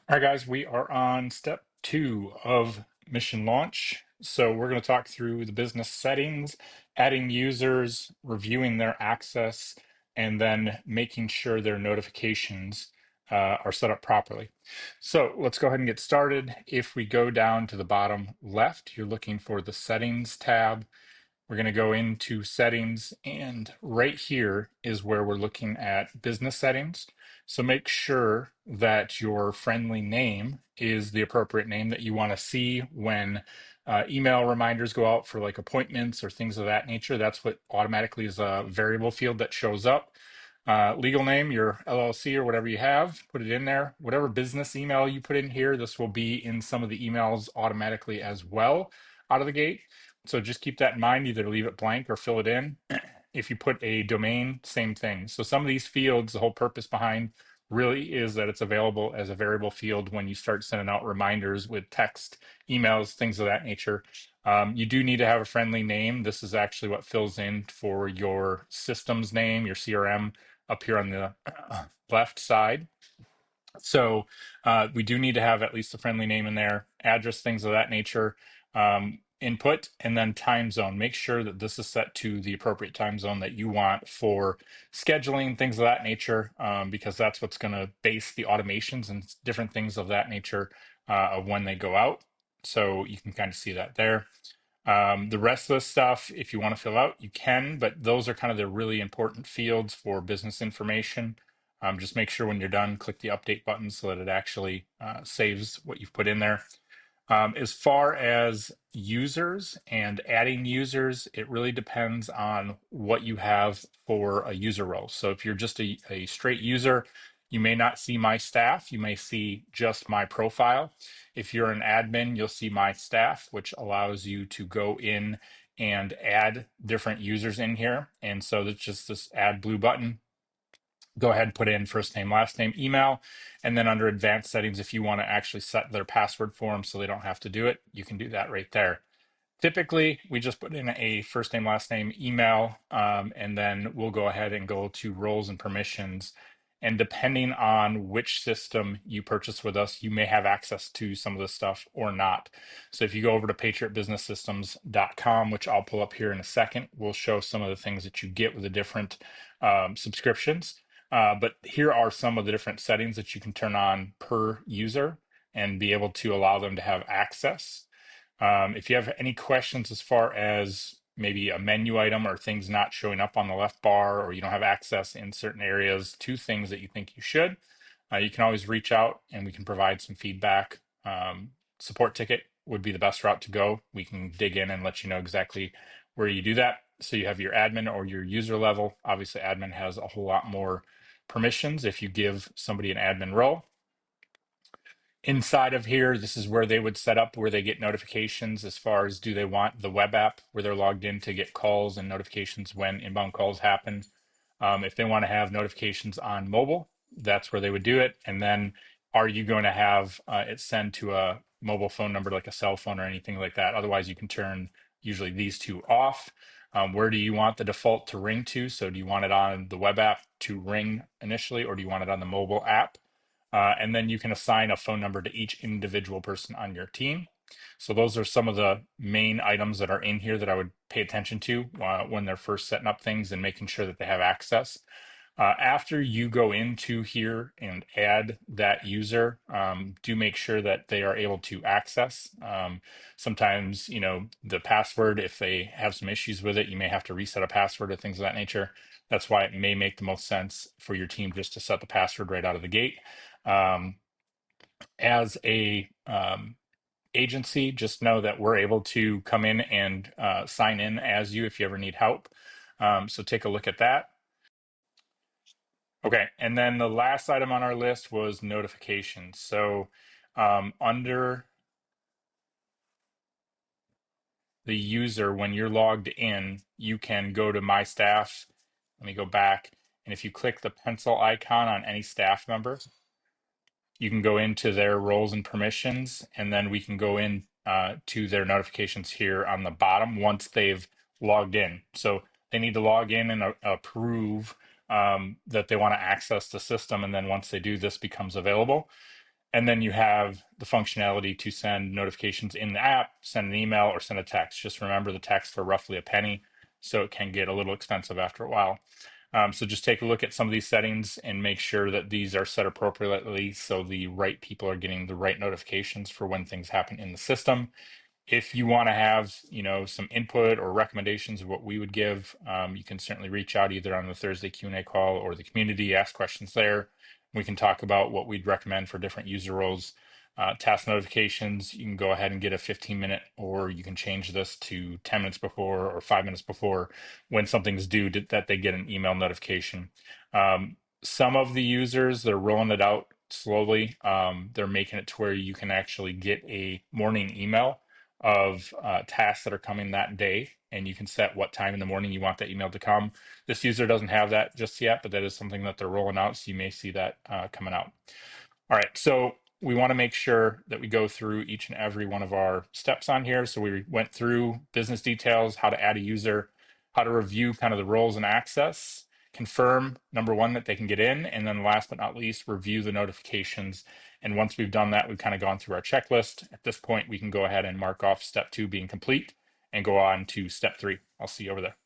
All right, guys, we are on step 2 of mission launch. So we're going to talk through the business settings, adding users, reviewing their access, and then making sure their notifications are set up properly. So let's go ahead and get started. If we go down to the bottom left, you're looking for the settings tab. We're going to go into settings, and right here is where we're looking at business settings. So make sure that your friendly name is the appropriate name that you want to see when email reminders go out for like appointments or things of that nature. That's what automatically is a variable field that shows up. Legal name, your LLC or whatever you have, put it in there. Whatever business email you put in here, this will be in some of the emails automatically as well out of the gate. So just keep that in mind, either leave it blank or fill it in. If you put a domain, same thing. So some of these fields, the whole purpose behind really is that it's available as a variable field when you start sending out reminders with text, emails, things of that nature. You do need to have a friendly name. This is actually what fills in for your system's name, your CRM, up here on the left side. So we do need to have at least a friendly name in there, address, things of that nature, input, and then time zone. Make sure that this is set to the appropriate time zone that you want for scheduling, things of that nature, because that's what's going to base the automations and different things of that nature of when they go out. So you can kind of see that there. The rest of the stuff, if you want to fill out, you can, but those are kind of the really important fields for business information. Just make sure when you're done, click the update button so that it actually saves what you've put in there. As far as users and adding users, it really depends on what you have for a user role. So if you're just a straight user, you may not see my staff, you may see just my profile. If you're an admin, you'll see my staff, which allows you to go in and add different users in here. And so that's just this add blue button. Go ahead and put in first name, last name, email, and then under advanced settings, if you want to actually set their password for them so they don't have to do it, you can do that right there. Typically, we just put in a first name, last name, email, and then we'll go ahead and go to roles and permissions. And depending on which system you purchase with us, you may have access to some of this stuff or not. So if you go over to patriotbusinesssystems.com, which I'll pull up here in a second, we'll show some of the things that you get with the different subscriptions. But here are some of the different settings that you can turn on per user and be able to allow them to have access. If you have any questions as far as maybe a menu item or things not showing up on the left bar, or you don't have access in certain areas to things that you think you should, you can always reach out and we can provide some feedback. Support ticket would be the best route to go. We can dig in and let you know exactly where you do that. So you have your admin or your user level. Obviously, admin has a whole lot more permissions if you give somebody an admin role. Inside of here, this is where they would set up where they get notifications as far as do they want the web app where they're logged in to get calls and notifications when inbound calls happen. If they want to have notifications on mobile, that's where they would do it. And then are you going to have it send to a mobile phone number like a cell phone or anything like that? Otherwise, you can turn usually these two off. Where do you want the default to ring to? So do you want it on the web app to ring initially, or do you want it on the mobile app? And then you can assign a phone number to each individual person on your team. So those are some of the main items that are in here that I would pay attention to when they're first setting up things and making sure that they have access. After you go into here and add that user, do make sure that they are able to access. Sometimes, the password, if they have some issues with it, you may have to reset a password or things of that nature. That's why it may make the most sense for your team just to set the password right out of the gate. As a agency, just know that we're able to come in and sign in as you if you ever need help. So take a look at that. Okay, and then the last item on our list was notifications. So under the user, when you're logged in, you can go to My Staff. Let me go back. And if you click the pencil icon on any staff member, you can go into their roles and permissions, and then we can go in to their notifications here on the bottom once they've logged in. So they need to log in and approve that they want to access the system. And then once they do, this becomes available. And then you have the functionality to send notifications in the app, send an email, or send a text. Just remember the texts are roughly a penny, so it can get a little expensive after a while. So just take a look at some of these settings and make sure that these are set appropriately so the right people are getting the right notifications for when things happen in the system. If you want to have, some input or recommendations of what we would give, you can certainly reach out either on the Thursday Q&A call or the community, ask questions there. We can talk about what we'd recommend for different user roles. Task notifications, you can go ahead and get a 15-minute, or you can change this to 10 minutes before or 5 minutes before when something's due that they get an email notification. Some of the users, they're rolling it out slowly. They're making it to where you can actually get a morning email of tasks that are coming that day, and you can set what time in the morning you want that email to come. This user doesn't have that just yet, but that is something that they're rolling out, so you may see that coming out. All right, so we want to make sure that we go through each and every one of our steps on here. So we went through business details, how to add a user, how to review kind of the roles and access, confirm, number one, that they can get in, and then last but not least, review the notifications. And once we've done that, we've kind of gone through our checklist. At this point, we can go ahead and mark off step 2 being complete and go on to step 3. I'll see you over there.